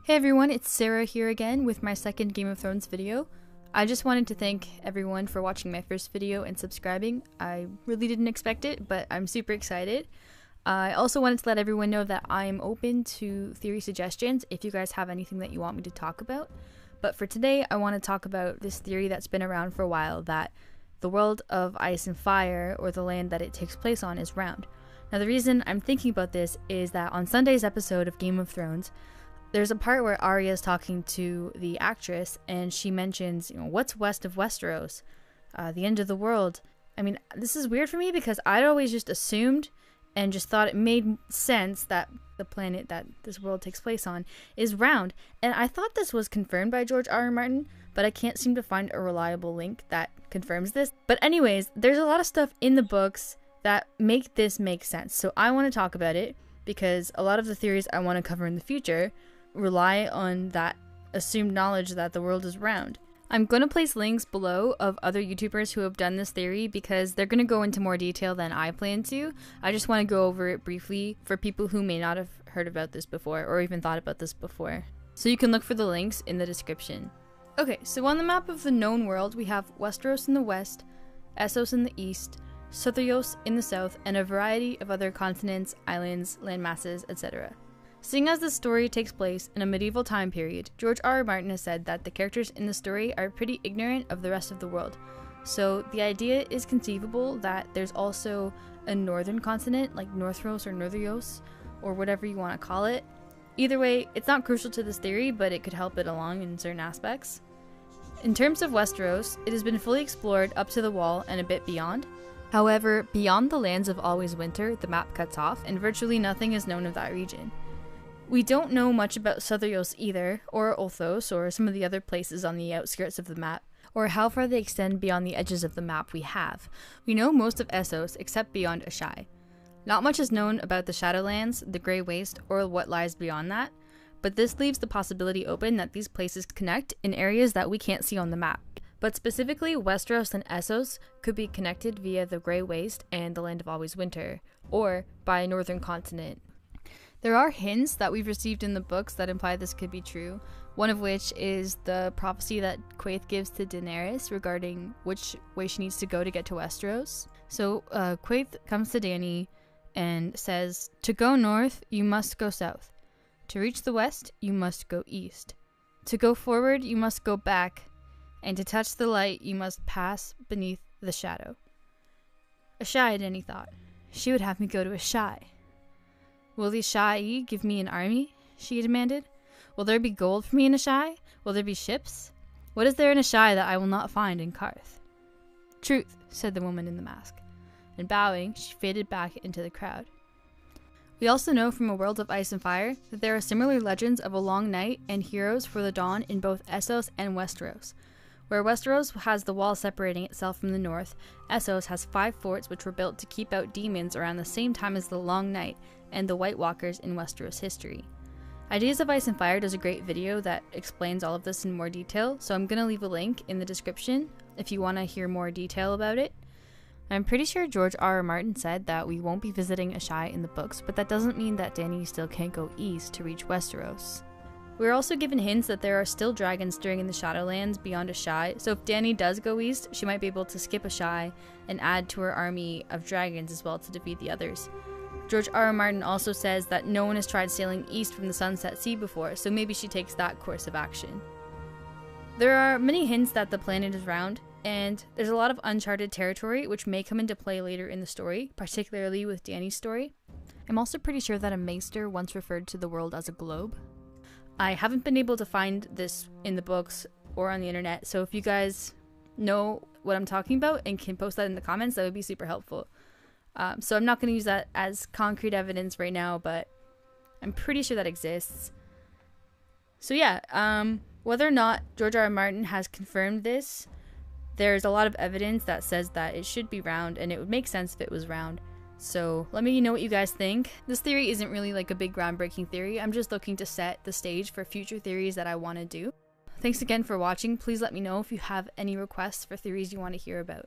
Hey everyone, it's Sarah here again with my second Game of Thrones video. I just wanted to thank everyone for watching my first video and subscribing. I really didn't expect it, but I'm super excited. I also wanted to let everyone know that I'm open to theory suggestions if you guys have anything that you want me to talk about. But for today, I want to talk about this theory that's been around for a while, that the world of ice and fire, or the land that it takes place on, is round. Now the reason I'm thinking about this is that on Sunday's episode of Game of Thrones, there's a part where Arya is talking to the actress, and she mentions, what's west of Westeros? The end of the world. I mean, this is weird for me because I'd always just assumed and just thought it made sense that the planet that this world takes place on is round. And I thought this was confirmed by George R. R. Martin, but I can't seem to find a reliable link that confirms this. But anyways, there's a lot of stuff in the books that make this make sense. So I want to talk about it because a lot of the theories I want to cover in the future rely on that assumed knowledge that the world is round. I'm going to place links below of other YouTubers who have done this theory because they're going to go into more detail than I plan to. I just want to go over it briefly for people who may not have heard about this before or even thought about this before. So you can look for the links in the description. Okay, so on the map of the known world, we have Westeros in the west, Essos in the east, Sothrios in the south, and a variety of other continents, islands, landmasses, etc. Seeing as the story takes place in a medieval time period, George R. R. Martin has said that the characters in the story are pretty ignorant of the rest of the world. So the idea is conceivable that there's also a northern continent, like Northros or Northrios, or whatever you want to call it. Either way, it's not crucial to this theory, but it could help it along in certain aspects. In terms of Westeros, it has been fully explored up to the Wall and a bit beyond. However, beyond the lands of Always Winter, the map cuts off, and virtually nothing is known of that region. We don't know much about Sothrios either, or Ulthos, or some of the other places on the outskirts of the map, or how far they extend beyond the edges of the map we have. We know most of Essos, except beyond Asshai. Not much is known about the Shadowlands, the Grey Waste, or what lies beyond that, but this leaves the possibility open that these places connect in areas that we can't see on the map. But specifically, Westeros and Essos could be connected via the Grey Waste and the Land of Always Winter, or by a northern continent. There are hints that we've received in the books that imply this could be true, one of which is the prophecy that Quaithe gives to Daenerys regarding which way she needs to go to get to Westeros. So Quaithe comes to Dany and says, "To go north, you must go south. To reach the west, you must go east. To go forward, you must go back. And to touch the light, you must pass beneath the shadow." Asshai, Dany thought. She would have me go to Asshai. "Will the Asshai give me an army?" she demanded. "Will there be gold for me in Asshai? Will there be ships? What is there in Asshai that I will not find in Qarth?" "Truth," said the woman in the mask, and bowing, she faded back into the crowd. We also know from A World of Ice and Fire that there are similar legends of a long night and heroes for the dawn in both Essos and Westeros. Where Westeros has the wall separating itself from the north, Essos has 5 forts which were built to keep out demons around the same time as the Long Night and the White Walkers in Westeros history. Ideas of Ice and Fire does a great video that explains all of this in more detail, so I'm going to leave a link in the description if you want to hear more detail about it. I'm pretty sure George R. R. Martin said that we won't be visiting Asshai in the books, but that doesn't mean that Dany still can't go east to reach Westeros. We're also given hints that there are still dragons stirring in the Shadowlands beyond Asshai, so if Dany does go east, she might be able to skip Asshai and add to her army of dragons as well to defeat the others. George R. R. Martin also says that no one has tried sailing east from the Sunset Sea before, so maybe she takes that course of action. There are many hints that the planet is round, and there's a lot of uncharted territory which may come into play later in the story, particularly with Dany's story. I'm also pretty sure that a maester once referred to the world as a globe. I haven't been able to find this in the books or on the internet, so if you guys know what I'm talking about and can post that in the comments, that would be super helpful. So I'm not going to use that as concrete evidence right now, but I'm pretty sure that exists. So yeah, whether or not George R. R. Martin has confirmed this, there's a lot of evidence that says that it should be round, and it would make sense if it was round. So let me know what you guys think. This theory isn't really like a big groundbreaking theory. I'm just looking to set the stage for future theories that I want to do. Thanks again for watching. Please let me know if you have any requests for theories you want to hear about.